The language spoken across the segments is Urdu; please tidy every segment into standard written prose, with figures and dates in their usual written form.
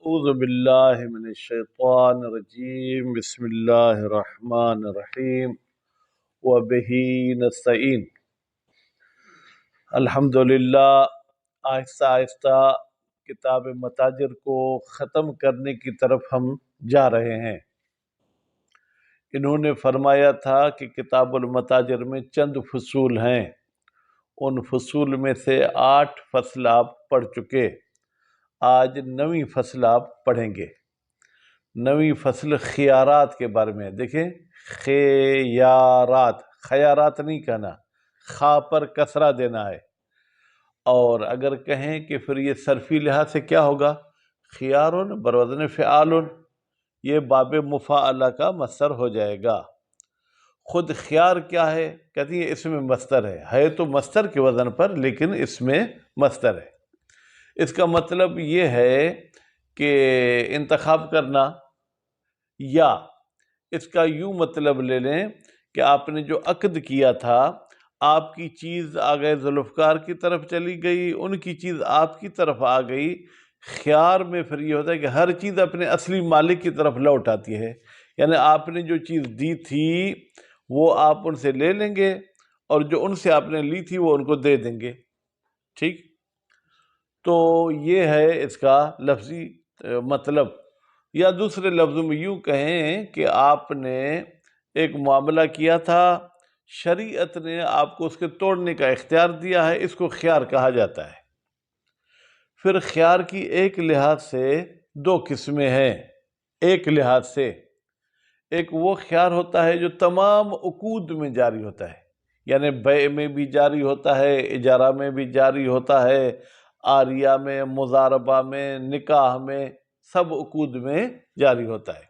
اعوذ باللہ من الشیطان الرجیم بسم اللہ الرحمن الرحیم وبہ نستعین۔ الحمدللہ، آہستہ آہستہ کتاب متاجر کو ختم کرنے کی طرف ہم جا رہے ہیں۔ انہوں نے فرمایا تھا کہ کتاب المتاجر میں چند فصول ہیں، ان فصول میں سے 8 فصل آپ پڑھ چکے، آج 9ویں فصل آپ پڑھیں گے۔ 9ویں فصل خیارات کے بارے میں۔ دیکھیں، خیارات، خیارات نہیں کہنا، خا پر کسرہ دینا ہے، اور اگر کہیں کہ پھر یہ صرفی لحاظ سے کیا ہوگا؟ خیارن بروزن فعالن، یہ باب مفاعلہ کا مصدر ہو جائے گا۔ خود خیار کیا ہے؟ کہتی ہے اس میں مصدر ہے تو مصدر کے وزن پر، لیکن اس میں مصدر ہے۔ اس کا مطلب یہ ہے کہ انتخاب کرنا، یا اس کا یوں مطلب لے لیں کہ آپ نے جو عقد کیا تھا، آپ کی چیز آگئے ذوالفقار کی طرف چلی گئی، ان کی چیز آپ کی طرف آ گئی۔ خیار میں پھر یہ ہوتا ہے کہ ہر چیز اپنے اصلی مالک کی طرف لوٹ آتی ہے، یعنی آپ نے جو چیز دی تھی وہ آپ ان سے لے لیں گے، اور جو ان سے آپ نے لی تھی وہ ان کو دے دیں گے۔ ٹھیک؟ تو یہ ہے اس کا لفظی مطلب، یا دوسرے لفظوں میں یوں کہیں کہ آپ نے ایک معاملہ کیا تھا، شریعت نے آپ کو اس کے توڑنے کا اختیار دیا ہے، اس کو خیار کہا جاتا ہے۔ پھر خیار کی ایک لحاظ سے 2 قسمیں ہیں۔ ایک لحاظ سے ایک وہ خیار ہوتا ہے جو تمام عقود میں جاری ہوتا ہے، یعنی بیع میں بھی جاری ہوتا ہے، اجارہ میں بھی جاری ہوتا ہے، عاریہ میں، مضاربہ میں، نکاح میں، سب عقود میں جاری ہوتا ہے۔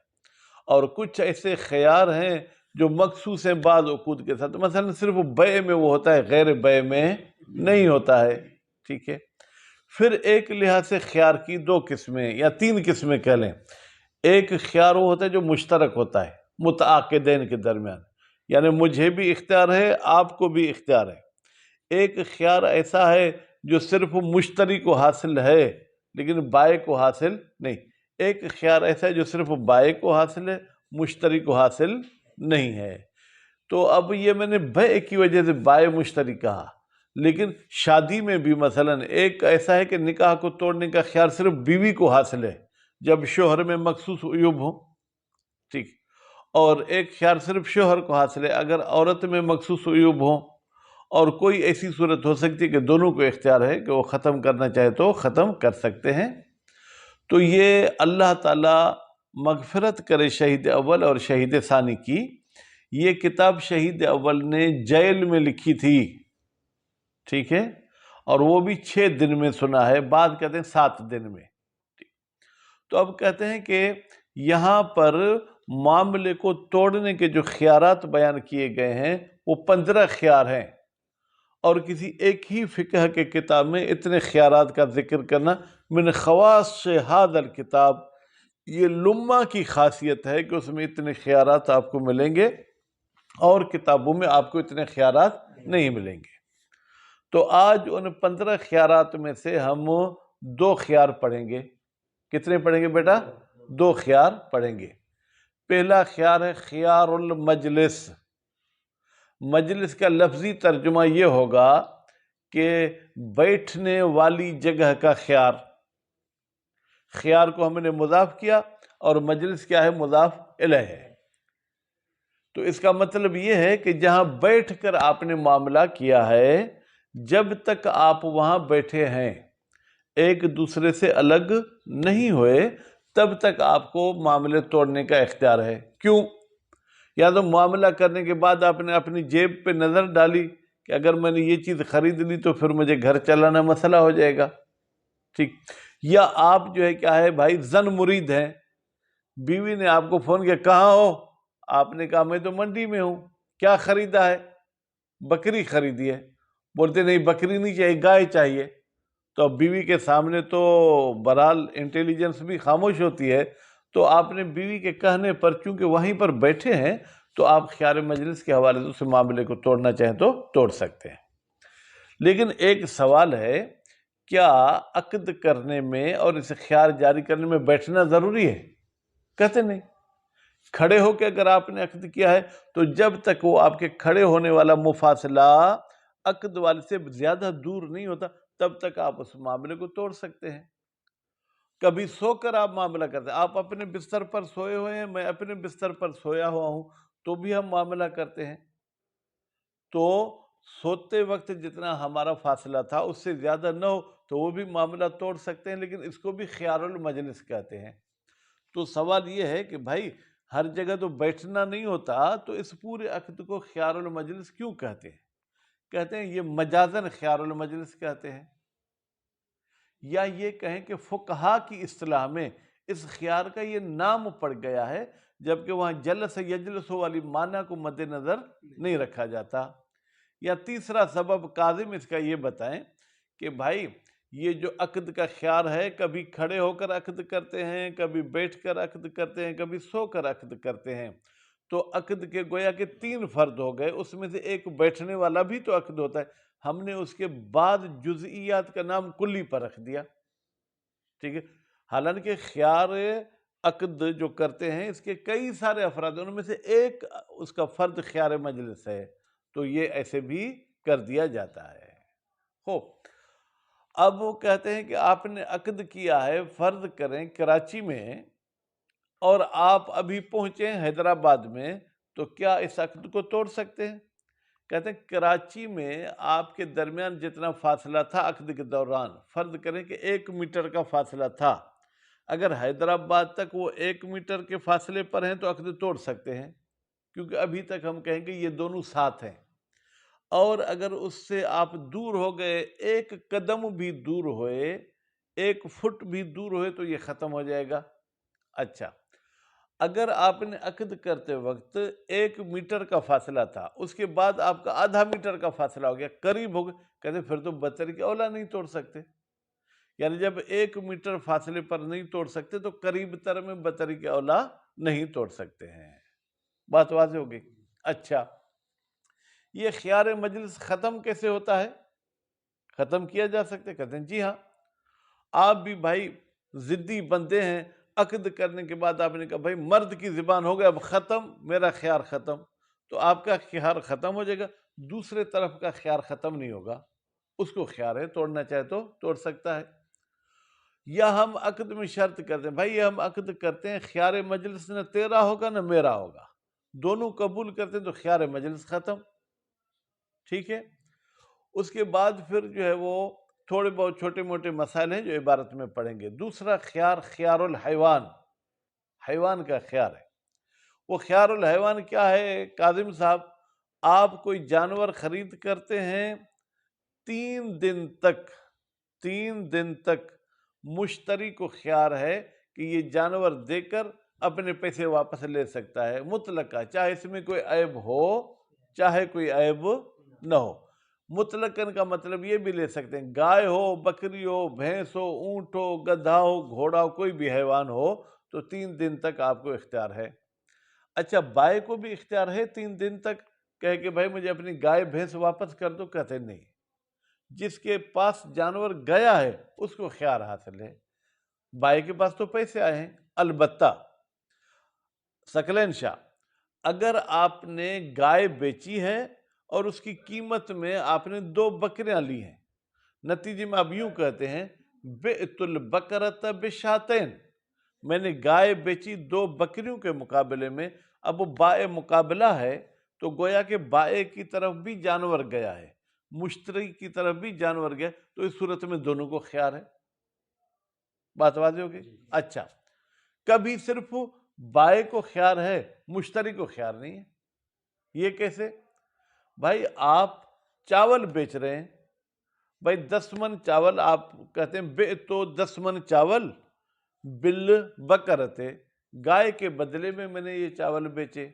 اور کچھ ایسے خیار ہیں جو مخصوص ہیں بعض عقود کے ساتھ، مثلا صرف بیع میں وہ ہوتا ہے، غیر بیع میں نہیں ہوتا ہے۔ ٹھیک ہے؟ پھر ایک لحاظ سے خیار کی 2 قسمیں یا 3 قسمیں کہہ لیں۔ ایک خیار وہ ہوتا ہے جو مشترک ہوتا ہے متعاقدین کے درمیان، یعنی مجھے بھی اختیار ہے، آپ کو بھی اختیار ہے۔ ایک خیار ایسا ہے جو صرف مشتری کو حاصل ہے لیکن بائع کو حاصل نہیں۔ ایک خیار ایسا ہے جو صرف بائع کو حاصل ہے، مشتری کو حاصل نہیں ہے۔ تو اب یہ میں نے بیع کی وجہ سے بائع مشتری کہا، لیکن شادی میں بھی مثلا ایک ایسا ہے کہ نکاح کو توڑنے کا خیار صرف بیوی کو حاصل ہے جب شوہر میں مخصوص عیوب ہوں۔ ٹھیک؟ اور ایک خیار صرف شوہر کو حاصل ہے اگر عورت میں مخصوص عیوب ہوں، اور کوئی ایسی صورت ہو سکتی ہے کہ دونوں کو اختیار ہے کہ وہ ختم کرنا چاہے تو ختم کر سکتے ہیں۔ تو یہ اللہ تعالیٰ مغفرت کرے شہید اول اور شہید ثانی کی، یہ کتاب شہید اول نے جیل میں لکھی تھی۔ ٹھیک ہے؟ اور وہ بھی 6 دن میں سنا ہے، بعض کہتے ہیں 7 دن میں۔ تو اب کہتے ہیں کہ یہاں پر معاملے کو توڑنے کے جو خیارات بیان کیے گئے ہیں وہ 15 خیار ہیں، اور کسی ایک ہی فقہ کے کتاب میں اتنے خیارات کا ذکر کرنا من خواص ھذا الکتاب، یہ لمہ کی خاصیت ہے کہ اس میں اتنے خیارات آپ کو ملیں گے، اور کتابوں میں آپ کو اتنے خیارات نہیں ملیں گے۔ تو آج ان 15 خیارات میں سے ہم 2 خیار پڑھیں گے۔ کتنے پڑھیں گے بیٹا؟ 2 خیار پڑھیں گے۔ پہلا خیار ہے خیار المجلس۔ مجلس کا لفظی ترجمہ یہ ہوگا کہ بیٹھنے والی جگہ کا خیار۔ خیار کو ہم نے مضاف کیا اور مجلس کیا ہے؟ مضاف الیہ ہے۔ تو اس کا مطلب یہ ہے کہ جہاں بیٹھ کر آپ نے معاملہ کیا ہے، جب تک آپ وہاں بیٹھے ہیں، ایک دوسرے سے الگ نہیں ہوئے، تب تک آپ کو معاملے توڑنے کا اختیار ہے۔ کیوں؟ یا تو معاملہ کرنے کے بعد آپ نے اپنی جیب پہ نظر ڈالی کہ اگر میں نے یہ چیز خرید لی تو پھر مجھے گھر چلانا مسئلہ ہو جائے گا۔ ٹھیک؟ یا آپ جو ہے کیا ہے بھائی زن مرید ہیں، بیوی نے آپ کو فون کیا کہاں ہو؟ آپ نے کہا میں تو منڈی میں ہوں۔ کیا خریدا ہے؟ بکری خریدی ہے۔ بولتے نہیں بکری نہیں چاہیے، گائے چاہیے۔ تو اب بیوی کے سامنے تو بہرحال انٹیلیجنس بھی خاموش ہوتی ہے، تو آپ نے بیوی کے کہنے پر چونکہ وہیں پر بیٹھے ہیں تو آپ خیار مجلس کے حوالے سے اس معاملے کو توڑنا چاہیں تو توڑ سکتے ہیں۔ لیکن ایک سوال ہے کیا عقد کرنے میں اور اسے خیار جاری کرنے میں بیٹھنا ضروری ہے؟ کہتے نہیں. کھڑے ہو کے اگر آپ نے عقد کیا ہے تو جب تک وہ آپ کے کھڑے ہونے والا مفاصلہ عقد والے سے زیادہ دور نہیں ہوتا تب تک آپ اس معاملے کو توڑ سکتے ہیں. کبھی سو کر آپ معاملہ کرتے ہیں، آپ اپنے بستر پر سوئے ہوئے ہیں، میں اپنے بستر پر سویا ہوا ہوں، تو بھی ہم معاملہ کرتے ہیں. تو سوتے وقت جتنا ہمارا فاصلہ تھا اس سے زیادہ نہ ہو تو وہ بھی معاملہ توڑ سکتے ہیں، لیکن اس کو بھی خیار المجلس کہتے ہیں. تو سوال یہ ہے کہ بھائی ہر جگہ تو بیٹھنا نہیں ہوتا، تو اس پورے عقد کو خیار المجلس کیوں کہتے ہیں؟ کہتے ہیں یہ مجازن خیار المجلس کہتے ہیں. یا یہ کہیں کہ فقہا کی اصطلاح میں اس خیار کا یہ نام پڑ گیا ہے، جبکہ وہاں جلس یجلس والی معنی کو مد نظر نہیں رکھا جاتا. یا تیسرا سبب کاظم اس کا یہ بتائیں کہ بھائی یہ جو عقد کا خیار ہے، کبھی کھڑے ہو کر عقد کرتے ہیں، کبھی بیٹھ کر عقد کرتے ہیں، کبھی سو کر عقد کرتے ہیں. تو عقد کے گویا کہ 3 فرد ہو گئے، اس میں سے ایک بیٹھنے والا بھی تو عقد ہوتا ہے. ہم نے اس کے بعد جزئیات کا نام کلی پر رکھ دیا. ٹھیک ہے، حالانکہ خیار عقد جو کرتے ہیں اس کے کئی سارے افراد، ان میں سے ایک اس کا فرد خیار مجلس ہے، تو یہ ایسے بھی کر دیا جاتا ہے. اب وہ کہتے ہیں کہ آپ نے عقد کیا ہے، فرض کریں کراچی میں، اور آپ ابھی پہنچے ہیں حیدرآباد میں، تو کیا اس عقد کو توڑ سکتے ہیں؟ کہتے ہیں کراچی میں آپ کے درمیان جتنا فاصلہ تھا عقد کے دوران، فرض کریں کہ 1 میٹر کا فاصلہ تھا، اگر حیدرآباد تک وہ 1 میٹر کے فاصلے پر ہیں تو عقد توڑ سکتے ہیں، کیونکہ ابھی تک ہم کہیں گے یہ دونوں ساتھ ہیں. اور اگر اس سے آپ دور ہو گئے، 1 قدم بھی دور ہوئے، 1 فٹ بھی دور ہوئے تو یہ ختم ہو جائے گا. اچھا، اگر آپ نے عقد کرتے وقت 1 میٹر کا فاصلہ تھا، اس کے بعد آپ کا آدھا میٹر کا فاصلہ ہو گیا، قریب ہو گئے، کہتے پھر تو بطریق اولا نہیں توڑ سکتے. یعنی جب 1 میٹر فاصلے پر نہیں توڑ سکتے تو قریب تر میں بطریق اولا نہیں توڑ سکتے ہیں. بات واضح ہو گئی. اچھا، یہ خیار مجلس ختم کیسے ہوتا ہے؟ ختم کیا جا سکتے؟ کہتے ہیں جی ہاں. آپ بھی بھائی ضدی بندے ہیں، عقد کرنے کے بعد آپ نے کہا بھائی مرد کی زبان ہو گیا، اب ختم، میرا خیار ختم، تو آپ کا خیار ختم ہو جائے گا، دوسرے طرف کا خیار ختم نہیں ہوگا. اس کو خیار ہے، توڑنا چاہے تو توڑ سکتا ہے. یا ہم عقد میں شرط کرتے ہیں بھائی یہ ہم عقد کرتے ہیں، خیار مجلس نہ تیرا ہوگا نہ میرا ہوگا، دونوں قبول کرتے ہیں تو خیار مجلس ختم. ٹھیک ہے. اس کے بعد پھر جو ہے وہ تھوڑے بہت چھوٹے موٹے مسائل ہیں جو عبارت میں پڑھیں گے. دوسرا خیار، خیار الحیوان، حیوان کا خیار ہے. وہ خیار الحیوان کیا ہے کاظم صاحب؟ آپ کوئی جانور خرید کرتے ہیں، 3 دن تک مشتری کو خیار ہے کہ یہ جانور دے کر اپنے پیسے واپس لے سکتا ہے مطلقہ، چاہے اس میں کوئی عیب ہو چاہے کوئی عیب نہ ہو. مطلقاً کا مطلب یہ بھی لے سکتے ہیں، گائے ہو، بکری ہو، بھینس ہو، اونٹ ہو، گدھا ہو، گھوڑا ہو، کوئی بھی حیوان ہو تو 3 دن تک آپ کو اختیار ہے. اچھا، بائے کو بھی اختیار ہے 3 دن تک کہے کہ بھائی مجھے اپنی گائے بھینس واپس کر دو؟ کہتے نہیں، جس کے پاس جانور گیا ہے اس کو خیار حاصل ہے. بائے کے پاس تو پیسے آئے ہیں. البتہ ثقلین شاہ، اگر آپ نے گائے بیچی ہے اور اس کی قیمت میں آپ نے 2 بکریاں لی ہیں، نتیجے میں آپ یوں کہتے ہیں بِعْتُ الْبَقَرَةَ بِشَاتَيْن، میں نے گائے بیچی 2 بکریوں کے مقابلے میں. اب وہ بائے مقابلہ ہے تو گویا کہ بائے کی طرف بھی جانور گیا ہے، مشتری کی طرف بھی جانور گیا، تو اس صورت میں دونوں کو خیار ہے. بات واضح ہوگی. اچھا، کبھی صرف بائے کو خیار ہے، مشتری کو خیار نہیں ہے. یہ کیسے؟ بھائی آپ چاول بیچ رہے ہیں، بھائی 10 من چاول، آپ کہتے ہیں بِعْتُ 10 من چاول بالبقرۃ، گائے کے بدلے میں نے یہ چاول بیچے.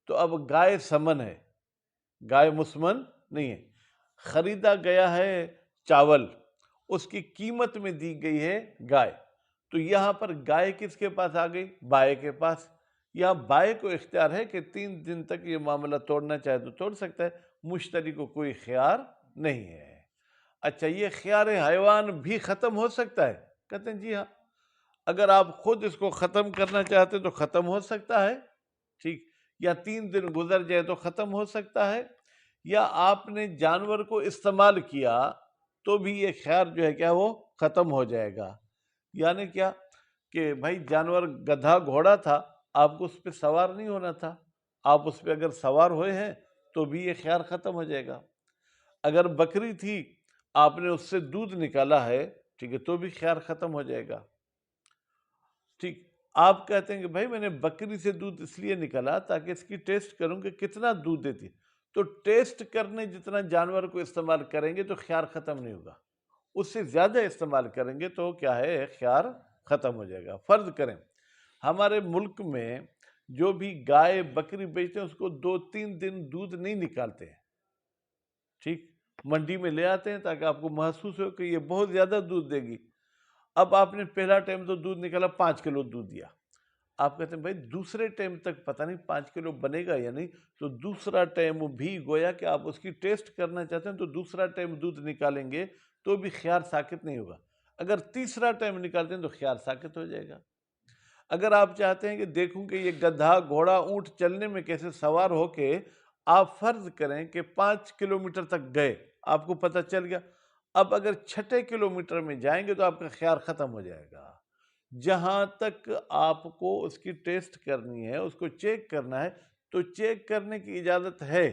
تو اب گائے سمن ہے، گائے مسمن نہیں ہے. خریدا گیا ہے چاول، اس کی قیمت میں دی گئی ہے گائے، تو یہاں پر گائے کس کے پاس آ گئی؟ بائے کے پاس. یہاں بائے کو اختیار ہے کہ 3 دن تک یہ معاملہ توڑنا چاہے تو توڑ سکتا ہے، مشتری کو کوئی خیار نہیں ہے. اچھا یہ خیار حیوان بھی ختم ہو سکتا ہے؟ کہتے ہیں جی ہاں، اگر آپ خود اس کو ختم کرنا چاہتے تو ختم ہو سکتا ہے، ٹھیک، یا 3 دن گزر جائے تو ختم ہو سکتا ہے، یا آپ نے جانور کو استعمال کیا تو بھی یہ خیار جو ہے کیا وہ ختم ہو جائے گا۔ یعنی کیا کہ بھائی جانور گدھا گھوڑا تھا، آپ کو اس پہ سوار نہیں ہونا تھا، آپ اس پہ اگر سوار ہوئے ہیں تو بھی یہ خیار ختم ہو جائے گا۔ اگر بکری تھی، آپ نے اس سے دودھ نکالا ہے، ٹھیک ہے، تو بھی خیار ختم ہو جائے گا، ٹھیک۔ آپ کہتے ہیں کہ بھائی میں نے بکری سے دودھ اس لیے نکالا تاکہ اس کی ٹیسٹ کروں کہ کتنا دودھ دیتی، تو ٹیسٹ کرنے جتنا جانور کو استعمال کریں گے تو خیار ختم نہیں ہوگا، اس سے زیادہ استعمال کریں گے تو کیا ہے خیار ختم ہو جائے گا۔ فرض کریں ہمارے ملک میں جو بھی گائے بکری بیچتے ہیں اس کو 2-3 دن دودھ نہیں نکالتے ہیں، ٹھیک، منڈی میں لے آتے ہیں تاکہ آپ کو محسوس ہو کہ یہ بہت زیادہ دودھ دے گی۔ اب آپ نے پہلا ٹائم تو دودھ نکالا 5 کلو دودھ دیا، آپ کہتے ہیں بھائی دوسرے ٹائم تک پتہ نہیں 5 کلو بنے گا یا نہیں، تو دوسرا ٹائم بھی گویا کہ آپ اس کی ٹیسٹ کرنا چاہتے ہیں تو دوسرا ٹائم دودھ نکالیں گے تو بھی خیار ساکت نہیں ہوگا۔ اگر تیسرا ٹائم نکالتے ہیں تو خیار ساکت ہو جائے گا۔ اگر آپ چاہتے ہیں کہ دیکھوں کہ یہ گدھا گھوڑا اونٹ چلنے میں کیسے سوار ہو کے، آپ فرض کریں کہ 5 کلومیٹر تک گئے، آپ کو پتہ چل گیا، اب اگر 6 کلومیٹر میں جائیں گے تو آپ کا خیار ختم ہو جائے گا۔ جہاں تک آپ کو اس کی ٹیسٹ کرنی ہے، اس کو چیک کرنا ہے، تو چیک کرنے کی اجازت ہے،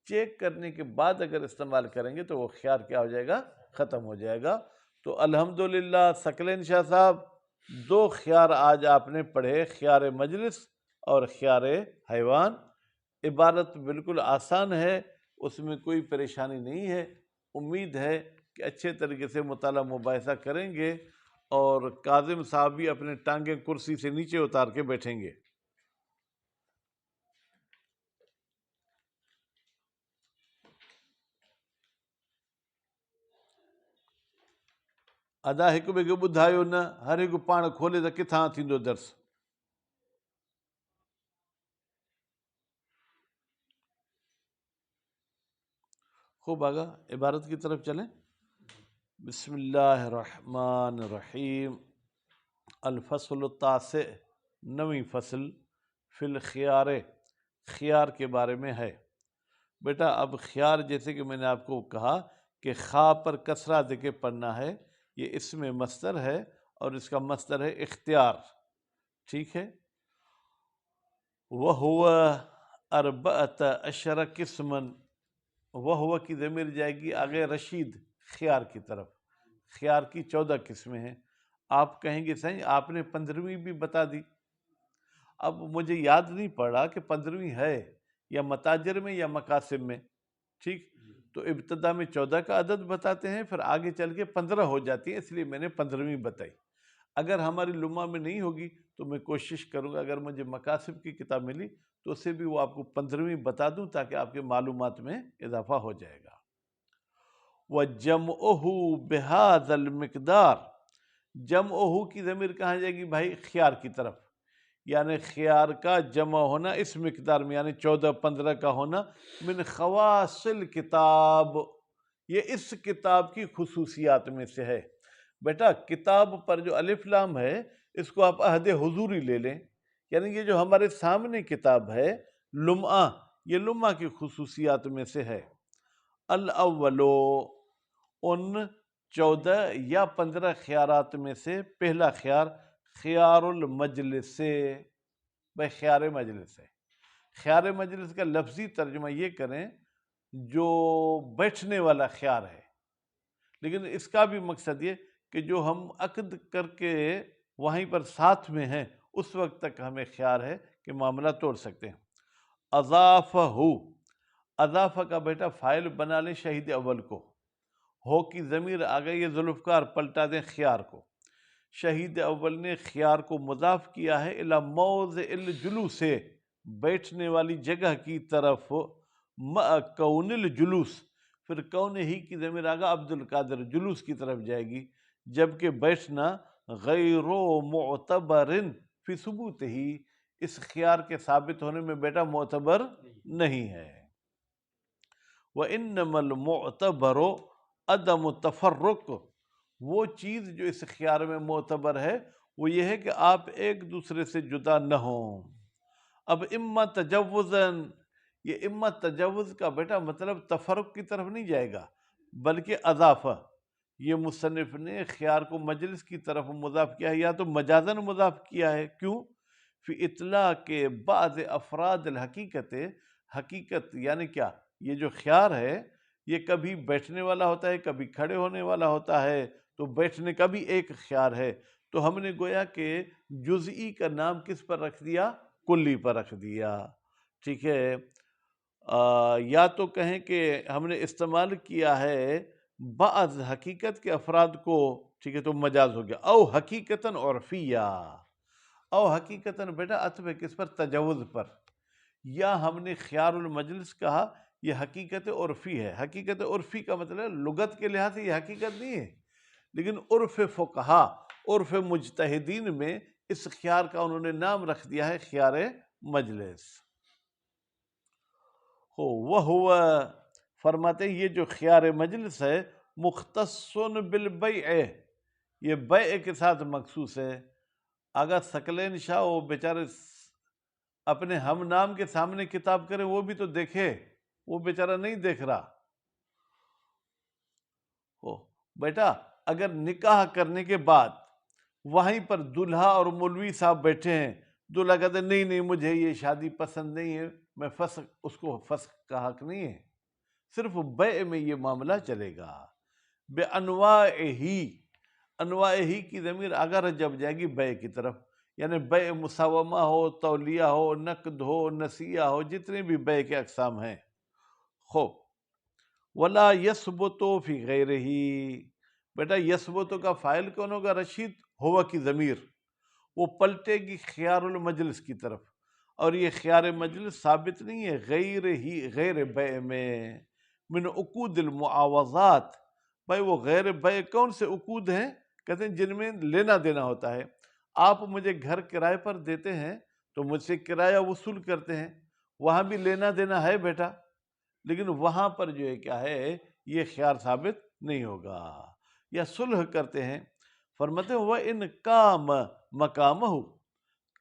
چیک کرنے کے بعد اگر استعمال کریں گے تو وہ خیار کیا ہو جائے گا، ختم ہو جائے گا۔ تو الحمدللہ ثقلین شاہ صاحب 2 خیار آج آپ نے پڑھے، خیار مجلس اور خیار حیوان۔ عبارت بالکل آسان ہے، اس میں کوئی پریشانی نہیں ہے۔ امید ہے کہ اچھے طریقے سے مطالعہ مباحثہ کریں گے اور کاظم صاحب بھی اپنے ٹانگیں کرسی سے نیچے اتار کے بیٹھیں گے۔ ادا ایک بے کے بدھایو نہ، ہر ایک پان کھولے تو کتھاں تھیندو درس۔ خوب آگا عبارت کی طرف چلیں۔ بسم اللہ الرحمن الرحیم۔ الفصل التاسع، 9ویں فصل، فی الخیار، خیار کے بارے میں ہے۔ بیٹا اب خیار جیسے کہ میں نے آپ کو کہا کہ خا پر کسرہ دے کے پڑھنا ہے، یہ اسم مصدر ہے اور اس کا مصدر ہے اختیار، ٹھیک ہے۔ وَهُوَ 14 قسما، وہ کی ضمیر جائے گی آگے رشید خیار کی طرف۔ خیار کی 14 قسمیں ہیں۔ آپ کہیں گے صحیح آپ نے 15ویں بھی بتا دی، اب مجھے یاد نہیں پڑا کہ 15ویں ہے یا متاجر میں یا مقاسم میں، ٹھیک، تو ابتدا میں 14 کا عدد بتاتے ہیں، پھر آگے چل کے 15 ہو جاتی ہے، اس لیے میں نے 15ویں بتائی۔ اگر ہماری لمحہ میں نہیں ہوگی تو میں کوشش کروں گا، اگر مجھے مقاسم کی کتاب ملی تو اسے بھی وہ آپ کو 15ویں بتا دوں تاکہ آپ کے معلومات میں اضافہ ہو جائے گا۔ وَجَمْعُهُ بِهَذَا الْمِقْدَارِ، جمعہ کی ضمیر کہاں جائے گی بھائی؟ خیار کی طرف، یعنی خیار کا جمع ہونا اس مقدار میں، یعنی 14-15 کا ہونا، من خواص الکتاب، یہ اس کتاب کی خصوصیات میں سے ہے۔ بیٹا کتاب پر جو الف لام ہے اس کو آپ عہد حضوری لے لیں، یعنی یہ جو ہمارے سامنے کتاب ہے لمعہ، یہ لمعہ کی خصوصیات میں سے ہے۔ الاولو، ان 14 یا 15 خیارات میں سے پہلا خیار خیار المجلس سے، بھائی خیار مجلس ہے۔ خیار مجلس کا لفظی ترجمہ یہ کریں جو بیٹھنے والا خیار ہے، لیکن اس کا بھی مقصد یہ کہ جو ہم عقد کر کے وہیں پر ساتھ میں ہیں اس وقت تک ہمیں خیار ہے کہ معاملہ توڑ سکتے ہیں۔ اضافہ، اضافہ کا بیٹا فاعل بنا لیں شہید اول کو، ہو کی ضمیر آ گئی، یہ ذوالفقار پلٹا دیں خیار کو۔ شہید اول نے خیار کو مضاف کیا ہے الی موضع الجلوس، بیٹھنے والی جگہ کی طرف، مع کون الجلوس، پھر کون ہی کی ضمیر آگا عبد القادر، جلوس کی طرف جائے گی، جبکہ بیٹھنا غیر معتبر فی ثبوت ہی، اس خیار کے ثابت ہونے میں بیٹا معتبر نہیں ہے۔ وَإِنَّمَا الْمُعْتَبَرُ، عدم تفرق، وہ چیز جو اس خیار میں معتبر ہے وہ یہ ہے کہ آپ ایک دوسرے سے جدا نہ ہوں۔ اب اما تجوزن، یہ اما تجوز کا بیٹا مطلب تفرق کی طرف نہیں جائے گا بلکہ اضافہ۔ یہ مصنف نے خیار کو مجلس کی طرف مضاف کیا ہے، یا تو مجازن مضاف کیا ہے، کیوں؟ فی اطلاع کے بعض افراد الحقیقت، حقیقت یعنی کیا، یہ جو خیار ہے یہ کبھی بیٹھنے والا ہوتا ہے، کبھی کھڑے ہونے والا ہوتا ہے، تو بیٹھنے کا بھی ایک خیار ہے، تو ہم نے گویا کہ جزئی کا نام کس پر رکھ دیا؟ کلی پر رکھ دیا، ٹھیک ہے۔ یا تو کہیں کہ ہم نے استعمال کیا ہے بعض حقیقت کے افراد کو، ٹھیک ہے، تو مجاز ہو گیا۔ او حقیقتاً عرفیہ، او حقیقتاً بیٹا عطف ہے کس پر؟ تجوز پر۔ یا ہم نے خیار المجلس کہا یہ حقیقت عرفی ہے۔ حقیقت عرفی کا مطلب لغت کے لحاظ سے یہ حقیقت نہیں ہے، لیکن عرف فقہا، عرف مجتہدین میں اس خیار کا انہوں نے نام رکھ دیا ہے خیار مجلس۔ وہ فرماتے ہیں یہ جو خیار مجلس ہے مختص بالبیع، یہ بیع کے ساتھ مخصوص ہے۔ اگر ثقلین شاہ وہ بیچارے اپنے ہم نام کے سامنے کتاب کرے وہ بھی تو دیکھے، وہ بیچارہ نہیں دیکھ رہا۔ بیٹا اگر نکاح کرنے کے بعد وہیں پر دلہا اور مولوی صاحب بیٹھے ہیں، دلہا کہتے ہیں نہیں نہیں مجھے یہ شادی پسند نہیں ہے، میں فسخ، اس کو فسخ کا حق نہیں ہے، صرف بیع میں یہ معاملہ چلے گا۔ بے انواعہی، انواعہی کی ضمیر اگر جب جائے گی بیع کی طرف، یعنی بیع مساومہ ہو، تولیہ ہو، نقد ہو، نسیہ ہو، جتنے بھی بیع کے اقسام ہیں۔ خوب، ولا یثبت فی غیرہ، بیٹا یثبت کا فاعل کون ہوگا؟ رشید، ہوا کی ضمیر وہ پلٹے گی خیار المجلس کی طرف، اور یہ خیار مجلس ثابت نہیں ہے غیر ہی، غیر بیع میں، من عقود المعاوضات۔ بھائی وہ غیر بیع کون سے عقود ہیں؟ کہتے ہیں جن میں لینا دینا ہوتا ہے۔ آپ مجھے گھر کرائے پر دیتے ہیں تو مجھ سے کرایہ وصول کرتے ہیں، وہاں بھی لینا دینا ہے بیٹا، لیکن وہاں پر جو ہے کیا ہے یہ خیار ثابت نہیں ہوگا۔ یا صلح کرتے ہیں، فرماتے ہیں وَإِنْ قَامَ مَقَامَهُ،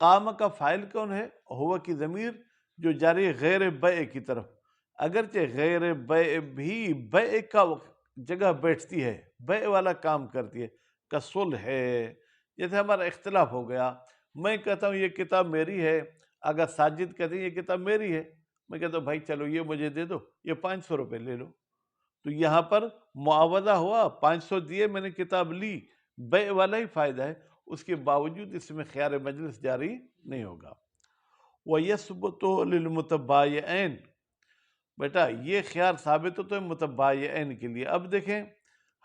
قام کا فاعل کون ہے؟ ہوا کی ضمیر جو جاری ہے غیر بیع کی طرف، اگرچہ غیر بیع بھی بیع کا جگہ بیٹھتی ہے، بیع والا کام کرتی ہے، کا صلح ہے۔ جیسے ہمارا اختلاف ہو گیا، میں کہتا ہوں یہ کتاب میری ہے، اگر ساجد کہتے ہیں یہ کتاب میری ہے، میں کہتا ہوں بھائی چلو یہ مجھے دے دو، یہ 500 روپے لے لو، تو یہاں پر معاوضہ ہوا، 500 دیے، میں نے کتاب لی، بیع والا ہی فائدہ ہے، اس کے باوجود اس میں خیار مجلس جاری نہیں ہوگا۔ وَيَثْبُتُ لِلْمُتَبَايِعَيْنِ، بیٹا یہ خیار ثابت ہوتا ہے متبايعین کے لیے۔ اب دیکھیں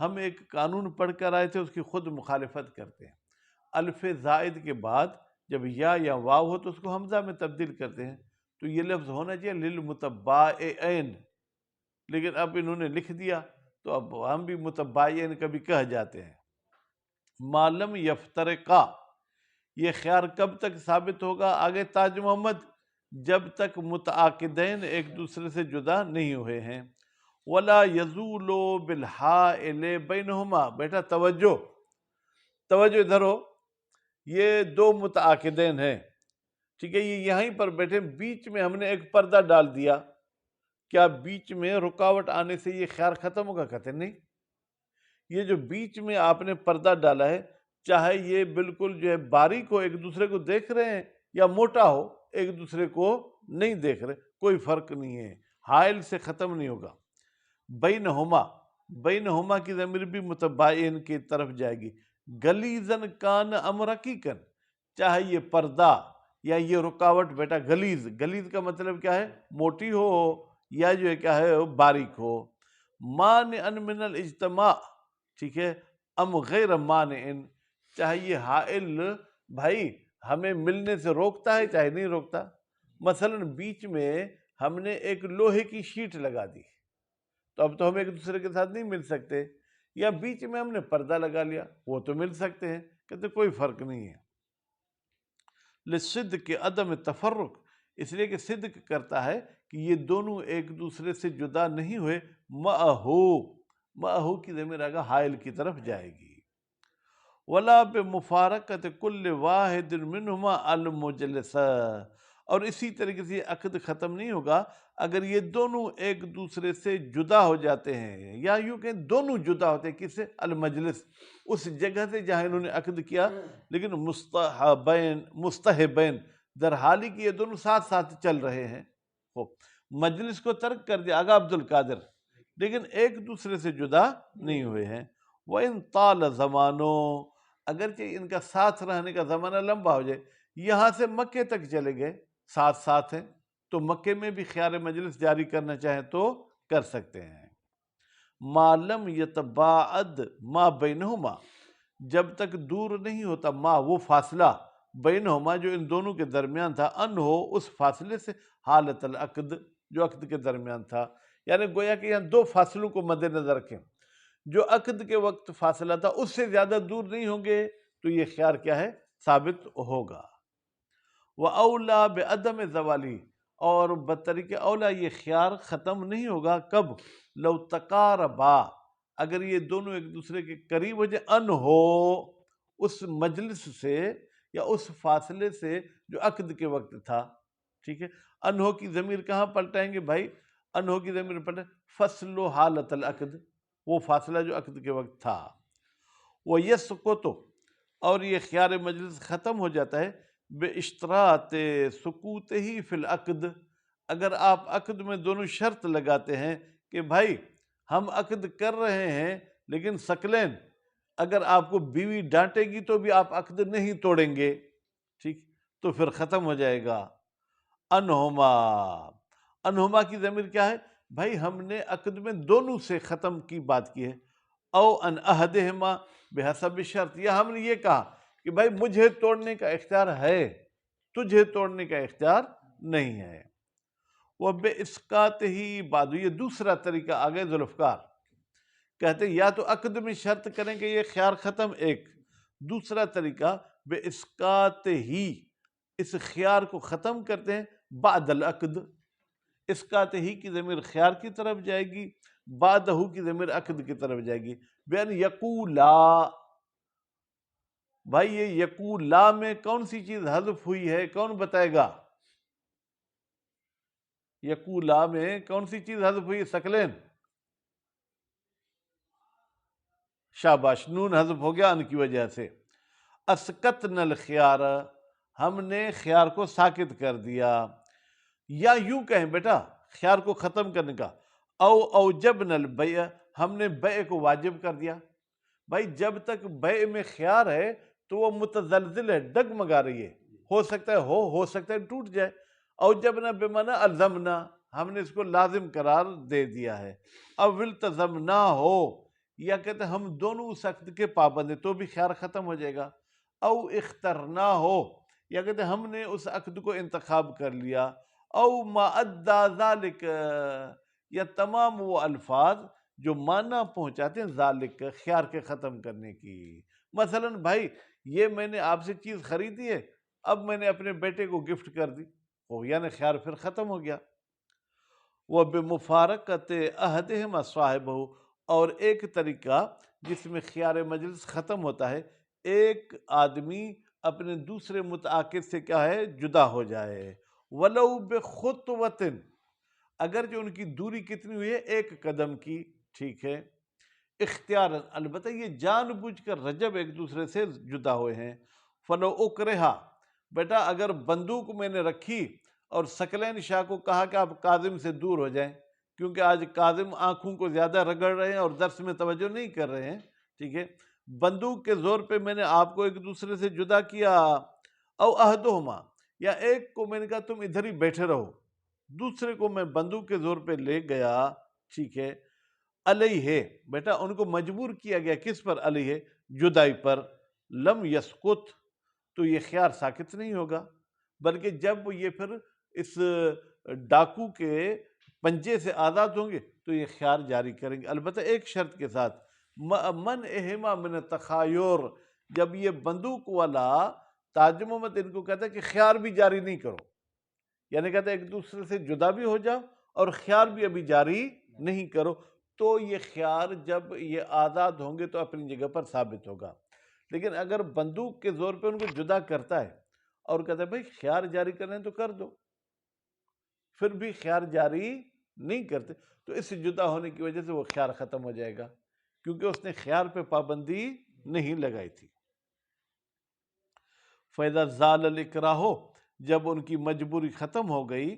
ہم ایک قانون پڑھ کر آئے تھے، اس کی خود مخالفت کرتے ہیں۔ الف زائد کے بعد جب یا واو ہو تو اس کو حمزہ میں تبدیل کرتے ہیں، تو یہ لفظ ہونا چاہیے للمتباعین، لیکن اب انہوں نے لکھ دیا تو اب ہم بھی متباعین کبھی کہہ جاتے ہیں۔ معلم یفترقا، یہ خیار کب تک ثابت ہوگا؟ آگے تاج محمد، جب تک متعاقدین ایک دوسرے سے جدا نہیں ہوئے ہیں۔ ولا یزول بالحائل بینہما، بیٹا توجہ، توجہ ادھر ہو، یہ دو متعاقدین ہیں، ٹھیک ہے، یہ یہیں پر بیٹھے، بیچ میں ہم نے ایک پردہ ڈال دیا، کیا بیچ میں رکاوٹ آنے سے یہ خیار ختم ہوگا؟ کہتے نہیں، یہ جو بیچ میں آپ نے پردہ ڈالا ہے، چاہے یہ بالکل جو ہے باریک ہو، ایک دوسرے کو دیکھ رہے ہیں، یا موٹا ہو ایک دوسرے کو نہیں دیکھ رہے، کوئی فرق نہیں ہے، حائل سے ختم نہیں ہوگا۔ بینہما، بینہما کی ضمیر بھی متباعین کی طرف جائے گی۔ گلیزن کان ام رقیقن، چاہے یہ پردہ یا یہ رکاوٹ بیٹا گلیز، گلیز کا مطلب کیا ہے؟ موٹی ہو یا جو ہے کیا ہے باریک ہو۔ مانعا من الاجتماع، ٹھیک ہے، ام غیر مانع، چاہے یہ حائل بھائی ہمیں ملنے سے روکتا ہے چاہے نہیں روکتا۔ مثلا بیچ میں ہم نے ایک لوہے کی شیٹ لگا دی تو اب تو ہم ایک دوسرے کے ساتھ نہیں مل سکتے، یا بیچ میں ہم نے پردہ لگا لیا وہ تو مل سکتے ہیں، کہتے کوئی فرق نہیں ہے۔ لصدق عدم تفرق، اس لیے کہ صدق کرتا ہے کہ یہ دونوں ایک دوسرے سے جدا نہیں ہوئے، معہو، ماہو کی ضمیر آگا حائل کی طرف جائے گی۔ ولا بمفارقت کل واحد منہما المجلس، اور اسی طریقے سے یہ عقد ختم نہیں ہوگا اگر یہ دونوں ایک دوسرے سے جدا ہو جاتے ہیں، یا یوں کہ دونوں جدا ہوتے ہیں، کس سے؟ المجلس، اس جگہ سے جہاں انہوں نے عقد کیا، لیکن مستحبین در حالی کہ یہ دونوں ساتھ ساتھ چل رہے ہیں، مجلس کو ترک کر دیا آگا عبد القادر، لیکن ایک دوسرے سے جدا نہیں ہوئے ہیں۔ وَإِن طَالَ زَمَانُ، اگرچہ ان کا ساتھ رہنے کا زمانہ لمبا ہو جائے، یہاں سے مکے تک چلے گئے، ساتھ ساتھ ہیں، تو مکے میں بھی خیار مجلس جاری کرنا چاہیں تو کر سکتے ہیں۔ ما لم یتباعد ما بینہما، جب تک دور نہیں ہوتا ما وہ فاصلہ، بینہما جو ان دونوں کے درمیان تھا، ان ہو اس فاصلے سے، حالت العقد جو عقد کے درمیان تھا، یعنی گویا کہ یہاں دو فاصلوں کو مد نظر رکھیں، جو عقد کے وقت فاصلہ تھا اس سے زیادہ دور نہیں ہوں گے تو یہ خیار کیا ہے؟ ثابت ہوگا۔ وَأَوْلَى بِعَدَمِ زَوَالِهِ، اور بطریق اولا یہ خیار ختم نہیں ہوگا کب؟ لو تقاربا، اگر یہ دونوں ایک دوسرے کے قریب ہو جائے، ان ہو اس مجلس سے یا اس فاصلے سے جو عقد کے وقت تھا، ٹھیک ہے؟ ان ہو کی ضمیر کہاں پلٹائیں گے بھائی؟ ان ہو کی ضمیر پلٹائیں فصل و حالت العقد، وہ فاصلہ جو عقد کے وقت تھا۔ وہ یسقط، اور یہ خیار مجلس ختم ہو جاتا ہے بے اشتراط سکوت ہی فی العقد، اگر آپ عقد میں دونوں شرط لگاتے ہیں کہ بھائی ہم عقد کر رہے ہیں لیکن ثقلین، اگر آپ کو بیوی ڈانٹے گی تو بھی آپ عقد نہیں توڑیں گے، ٹھیک، تو پھر ختم ہو جائے گا۔ انہما، انہما کی ضمیر کیا ہے بھائی؟ ہم نے عقد میں دونوں سے ختم کی بات کی ہے، او ان احدہما بحسب شرط، یا ہم نے یہ کہا کہ بھائی مجھے توڑنے کا اختیار ہے، تجھے توڑنے کا اختیار نہیں ہے۔ وہ بے اسقاط ہی بعد، یہ دوسرا طریقہ آگے ذوالفقار کہتے ہیں یا تو عقد میں شرط کریں کہ یہ خیار ختم، ایک دوسرا طریقہ بے اسقاط ہی، اس خیار کو ختم کرتے ہیں بعد العقد، اسقاط ہی کی ضمیر خیار کی طرف جائے گی، بعدہ کی ضمیر عقد کی طرف جائے گی، بین یقولا، بھائی یہ یقولا میں کون سی چیز حذف ہوئی ہے؟ کون بتائے گا؟ یقولا میں کون سی چیز حذف ہوئی ہے ثقلین؟ شاباش، نون حذف ہو گیا ان کی وجہ سے۔ اسقطنا الخیار، ہم نے خیار کو ساکت کر دیا، یا یوں کہیں بیٹا خیار کو ختم کرنے کا، او اوجبنا البیع، ہم نے بیع کو واجب کر دیا۔ بھائی جب تک بیع میں خیار ہے تو وہ متزلزل ہے، ڈگمگا رہی ہے، ہو سکتا ہے ہو سکتا ہے ٹوٹ جائے۔ اوجبنا بمعنی الزمنا، ہم نے اس کو لازم قرار دے دیا ہے۔ او التزمنا ہو، یا کہتے ہیں ہم دونوں اس عقد کے پابند ہیں تو بھی خیار ختم ہو جائے گا۔ او اخترنا ہو، یا کہتے ہیں ہم نے اس عقد کو انتخاب کر لیا۔ او ما ادى ذالک، یا تمام وہ الفاظ جو معنی پہنچاتے ہیں ذالک، خیار کے ختم کرنے کی۔ مثلا بھائی یہ میں نے آپ سے چیز خریدی ہے، اب میں نے اپنے بیٹے کو گفٹ کر دی، یعنی خیار پھر ختم ہو گیا۔ وہ بمفارقت احدہما صاحبہ، اور ایک طریقہ جس میں خیار مجلس ختم ہوتا ہے، ایک آدمی اپنے دوسرے متعاقد سے کیا ہے؟ جدا ہو جائے۔ ولو بخطوۃ، اگر جو ان کی دوری کتنی ہوئی ہے؟ ایک قدم کی، ٹھیک ہے، اختیار، البتہ یہ جان بوجھ کر رجب ایک دوسرے سے جدا ہوئے ہیں۔ فلو اکرہا، بیٹا اگر بندوق میں نے رکھی اور ثقلین شاہ کو کہا کہ آپ کاظم سے دور ہو جائیں، کیونکہ آج کاظم آنکھوں کو زیادہ رگڑ رہے ہیں اور درس میں توجہ نہیں کر رہے ہیں، ٹھیک ہے، بندوق کے زور پہ میں نے آپ کو ایک دوسرے سے جدا کیا۔ او احدہما، یا ایک کو میں نے کہا تم ادھر ہی بیٹھے رہو، دوسرے کو میں بندوق کے زور پہ لے گیا، ٹھیک ہے، علیہ، بیٹا ان کو مجبور کیا گیا کس پر؟ علیہ، جدائی پر، لم یسقط، تو یہ خیار ساکت نہیں ہوگا، بلکہ جب یہ پھر اس ڈاکو کے پنجے سے آزاد ہوں گے تو یہ خیار جاری کریں گے، البتہ ایک شرط کے ساتھ، من اہما من التخایر، جب یہ بندوق والا تاج محمد ان کو کہتا ہے کہ خیار بھی جاری نہیں کرو، یعنی کہتا ہے ایک دوسرے سے جدا بھی ہو جاؤ اور خیار بھی ابھی جاری نہیں کرو، تو یہ خیار جب یہ آزاد ہوں گے تو اپنی جگہ پر ثابت ہوگا. لیکن اگر بندوق کے زور پہ ان کو جدا کرتا ہے اور کہتا ہے بھائی خیار جاری کرنا ہے تو کر دو، پھر بھی خیار جاری نہیں کرتے، تو اس جدا ہونے کی وجہ سے وہ خیار ختم ہو جائے گا، کیونکہ اس نے خیار پہ پابندی نہیں لگائی تھی. فَإِذَا زَالَ الْإِكْرَاهُ، جب ان کی مجبوری ختم ہو گئی،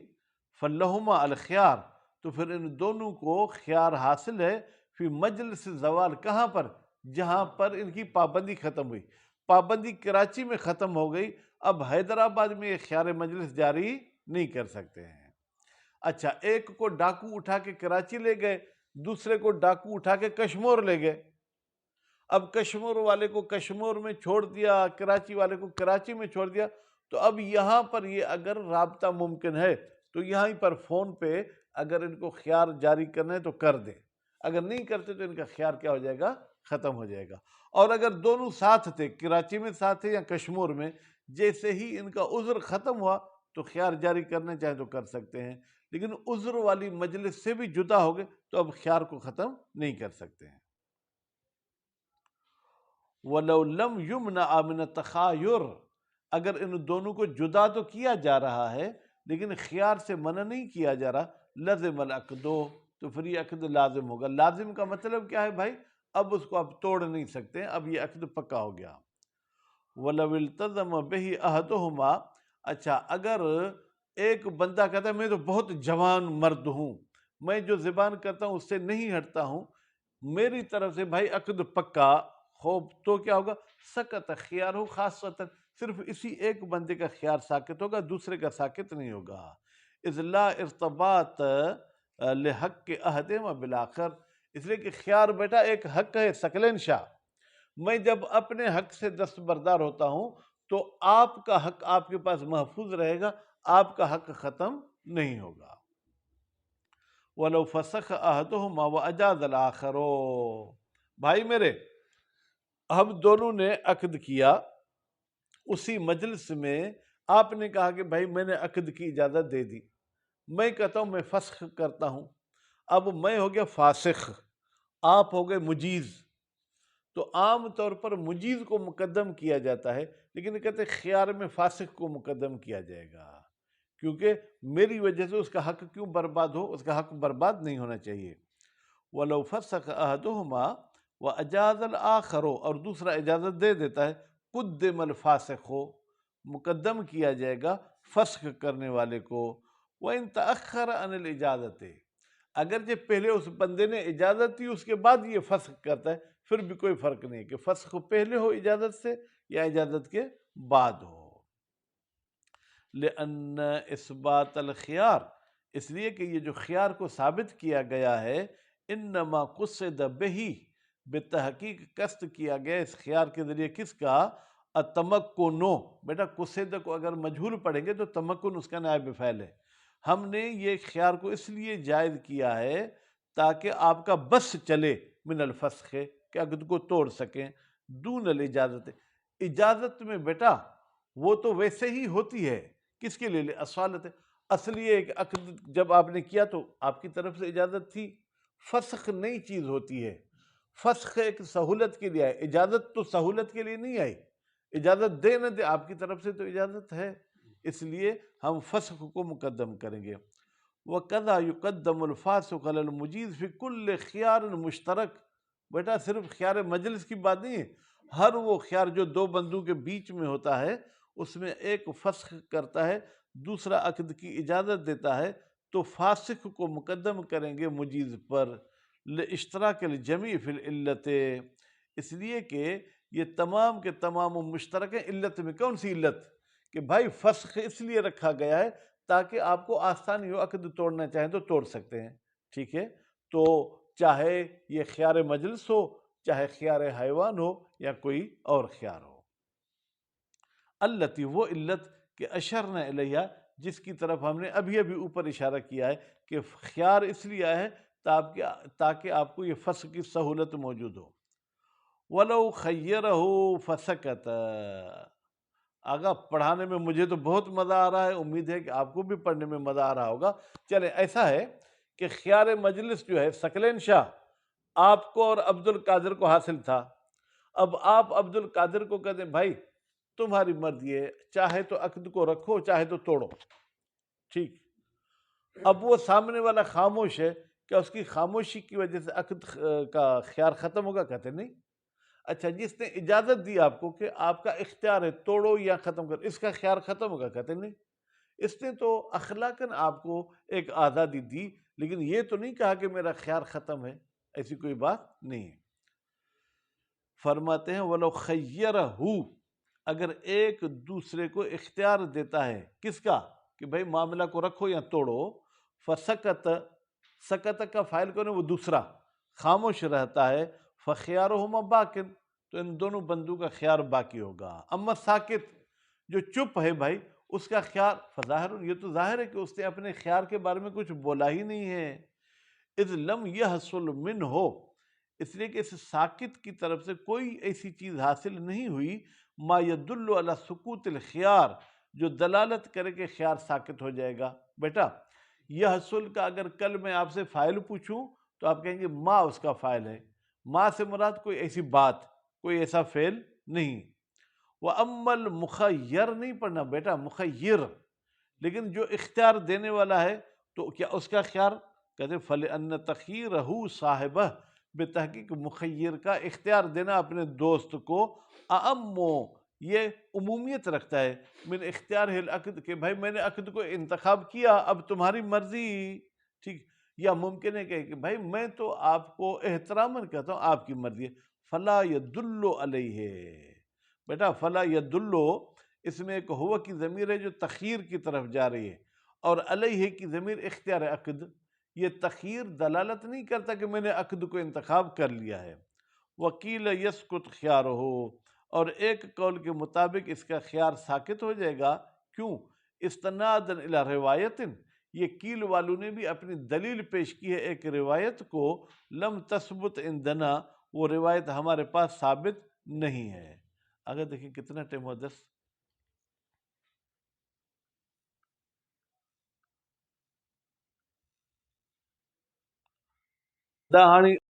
فَلَهُمَا الْخِيَارُ، تو پھر ان دونوں کو خیار حاصل ہے، فی مجلس زوال، کہاں پر؟ جہاں پر ان کی پابندی ختم ہوئی. پابندی کراچی میں ختم ہو گئی، اب حیدرآباد میں یہ خیار مجلس جاری نہیں کر سکتے ہیں. اچھا، ایک کو ڈاکو اٹھا کے کراچی لے گئے، دوسرے کو ڈاکو اٹھا کے کشمور لے گئے. اب کشمور والے کو کشمور میں چھوڑ دیا، کراچی والے کو کراچی میں چھوڑ دیا، تو اب یہاں پر یہ اگر رابطہ ممکن ہے تو یہاں پر فون پہ اگر ان کو خیار جاری کرنا ہے تو کر دیں، اگر نہیں کرتے تو ان کا خیار کیا ہو جائے گا؟ ختم ہو جائے گا. اور اگر دونوں ساتھ تھے، کراچی میں ساتھ تھے یا کشمور میں، جیسے ہی ان کا عذر ختم ہوا تو خیار جاری کرنا چاہیں تو کر سکتے ہیں، لیکن عذر والی مجلس سے بھی جدا ہو گئے تو اب خیار کو ختم نہیں کر سکتے ہیں. وَلَوْ لَمْ يُمْنَعَ مِنَ التَّخَايُرِ، اگر ان دونوں کو جدا تو کیا جا رہا ہے لیکن خیار سے منع نہیں کیا جا رہا، لَزِمَ الْعَقْدُ، تو پھر یہ عقد لازم ہوگا. لازم کا مطلب کیا ہے بھائی؟ اب اس کو آپ توڑ نہیں سکتے، اب یہ عقد پکا ہو گیا. وَلَوْ الْتَزَمَ بِهِ أَحَدُهُمَا، اچھا اگر ایک بندہ کہتا ہے میں تو بہت جوان مرد ہوں، میں جو زبان کرتا ہوں اس سے نہیں ہٹتا ہوں، میری طرف سے بھائی عقد پکا خوب، تو کیا ہوگا؟ سکت خیار ہو خاصتا، صرف اسی ایک بندے کا خیار ساکت ہوگا، دوسرے کا ساکت نہیں ہوگا. اذ لا ارتباط لحق احدہما بالآخر، اس لیے کہ خیار بیٹا ایک حق ہے ثقلین شاہ، میں جب اپنے حق سے دستبردار ہوتا ہوں تو آپ کا حق آپ کے پاس محفوظ رہے گا، آپ کا حق ختم نہیں ہوگا. وَلَوْ فَسَخَ أَحَدُهُمَا وَأَجَازَ الْآخَرُ، بھائی میرے، ہم دونوں نے عقد کیا، اسی مجلس میں آپ نے کہا کہ بھائی میں نے عقد کی اجازت دے دی، میں کہتا ہوں میں فسخ کرتا ہوں، اب میں ہو گیا فاسخ، آپ ہو گئے مجیز. تو عام طور پر مجیز کو مقدم کیا جاتا ہے، لیکن کہتے ہیں خیار میں فاسق کو مقدم کیا جائے گا، کیونکہ میری وجہ سے اس کا حق کیوں برباد ہو، اس کا حق برباد نہیں ہونا چاہیے. وَلَوْ فَسَخَ أَحَدُهُمَا وَأَجَازَ الْآخَرُ، اور دوسرا اجازت دے دیتا ہے، قُدِّمَ الْفَاسِقُ، مقدم کیا جائے گا فسخ کرنے والے کو. وَإِن تَأَخَّرَ عَنِ الْإِجَازَةِ، اگرچہ پہلے اس بندے نے اجازت دی اس کے بعد یہ فسخ کرتا ہے، پھر بھی کوئی فرق نہیں کہ فسخ پہلے ہو اجازت سے یا اجازت کے بعد ہو. لِأَنَّ إِثْبَاتَ الْخِيَارِ، اس لیے کہ یہ جو خیار کو ثابت کیا گیا ہے، انما قصد بہی، بتحقیق قصد کیا گیا اس خیار کے ذریعے کس کا؟ التمکن. بیٹا قصد کو اگر مجہول پڑھیں گے تو تمکن اس کا نائب فاعل ہے. ہم نے یہ خیار کو اس لیے جائز کیا ہے تاکہ آپ کا بس چلے من الفسخ، کہ عقد کو توڑ سکیں، دون الاجازت، اجازت میں بیٹا وہ تو ویسے ہی ہوتی ہے، کس کے لیے؟ اصالت، اصلی ایک عقد جب آپ نے کیا تو آپ کی طرف سے اجازت تھی. فسخ نئی چیز ہوتی ہے، فسخ ایک سہولت کے لیے آئے، اجازت تو سہولت کے لیے نہیں آئی. اجازت دے نہ دے آپ کی طرف سے تو اجازت ہے، اس لیے ہم فسخ کو مقدم کریں گے. وَقَذَا يُقَدَّمُ الْفَاسِقُ عَلَى الْمُجِيزِ فِي كُلِّ خِيَارٍ مُشْتَرَكٍ، بیٹا صرف خیار مجلس کی بات نہیں ہے، ہر وہ خیار جو دو بندوں کے بیچ میں ہوتا ہے اس میں ایک فسخ کرتا ہے، دوسرا عقد کی اجازت دیتا ہے، تو فاسق کو مقدم کریں گے مجیز پر. لِاشْتِرَاكِ الْجَمِيعِ فِي الْعِلَّةِ، اس لیے کہ یہ تمام کے تمام مشترک ہیں علت میں. کون سی علت؟ کہ بھائی فسخ اس لیے رکھا گیا ہے تاکہ آپ کو آسانی ہو، عقد توڑنا چاہیں تو توڑ سکتے ہیں. ٹھیک ہے، تو چاہے یہ خیار مجلس ہو، چاہے خیار حیوان ہو یا کوئی اور خیار ہو. التی، وہ علت کہ اشرنا الیہ، جس کی طرف ہم نے ابھی اوپر اشارہ کیا ہے کہ خیار اس لیے آیا ہے تاکہ آپ کو یہ فسخ کی سہولت موجود ہو. وَلَوْ خَيَّرَهُ فَسَكَتَ، آگا پڑھانے میں مجھے تو بہت مزہ آ رہا ہے، امید ہے کہ آپ کو بھی پڑھنے میں مزہ آ رہا ہوگا. چلیں ایسا ہے کہ خیار مجلس جو ہے ثقلین شاہ، آپ کو اور عبد القادر کو حاصل تھا، اب آپ عبد القادر کو کہتے ہیں بھائی تمہاری مرضی ہے، چاہے تو عقد کو رکھو چاہے تو توڑو، ٹھیک۔ اب وہ سامنے والا خاموش ہے، کیا اس کی خاموشی کی وجہ سے عقد کا خیار ختم ہوگا؟ کہتے نہیں۔ اچھا جس نے اجازت دی آپ کو کہ آپ کا اختیار ہے توڑو یا ختم کرو، اس کا خیار ختم ہوگا؟ کہتے نہیں۔ اس نے تو اخلاقاً آپ کو ایک آزادی دی، لیکن یہ تو نہیں کہا کہ میرا خیار ختم ہے، ایسی کوئی بات نہیں ہے۔ فرماتے ہیں وَلَوْ خَيَّرَهُ، اگر ایک دوسرے کو اختیار دیتا ہے، کس کا؟ کہ بھئی معاملہ کو رکھو یا توڑو، فَسَكَتَ، سکت کا فاعل کون ہے؟ وہ دوسرا خاموش رہتا ہے، فَخِيَارُهُمَا بَاقٍ، تو ان دونوں بندوں کا خیار باقی ہوگا۔ اما ساکت، جو چپ ہے بھائی، اس کا خیار فظاہر، یہ تو ظاہر ہے کہ اس نے اپنے خیار کے بارے میں کچھ بولا ہی نہیں ہے۔ اذ لم یحصل منہ، اس لیے کہ اس ساکت کی طرف سے کوئی ایسی چیز حاصل نہیں ہوئی ما یدل علی سکوت الخیار، جو دلالت کرے کہ خیار ساکت ہو جائے گا۔ بیٹا یحصل کا اگر کل میں آپ سے فاعل پوچھوں تو آپ کہیں گے ما اس کا فاعل ہے، ما سے مراد کوئی ایسی بات، کوئی ایسا فعل نہیں۔ وَأَمَّا الْمُخَيَّرْ نہیں پڑھنا بیٹا، مخیر، لیکن جو اختیار دینے والا ہے تو کیا اس کا خیار؟ کہتے فَلِأَنَّ تَخِيرَهُ صَاحِبَهُ، بے تحقیق مخیر کا اختیار دینا اپنے دوست کو اعم، یہ عمومیت رکھتا ہے، من اختیار العقد، کہ بھائی میں نے عقد کو انتخاب کیا، اب تمہاری مرضی، ٹھیک۔ یا ممکن ہے کہ بھائی میں تو آپ کو احتراماً کہتا ہوں، آپ کی مرضی ہے، فلا يدل علیہ، بیٹا فلا يدل، اس میں ایک ہوا کی ضمیر ہے جو تخیر کی طرف جا رہی ہے، اور علیہ کی ضمیر اختیار عقد، یہ تخیر دلالت نہیں کرتا کہ میں نے عقد کو انتخاب کر لیا ہے۔ وکیل یسکت خیارہ، اور ایک قول کے مطابق اس کا خیار ساکت ہو جائے گا، کیوں؟ استنادا الی روایت، یہ کیل والوں نے بھی اپنی دلیل پیش کی ہے ایک روایت کو، لم تثبت عندنا، وہ روایت ہمارے پاس ثابت نہیں ہے۔ اگر دیکھیں کتنا ٹائم ہوا، 10۔ دا ہانی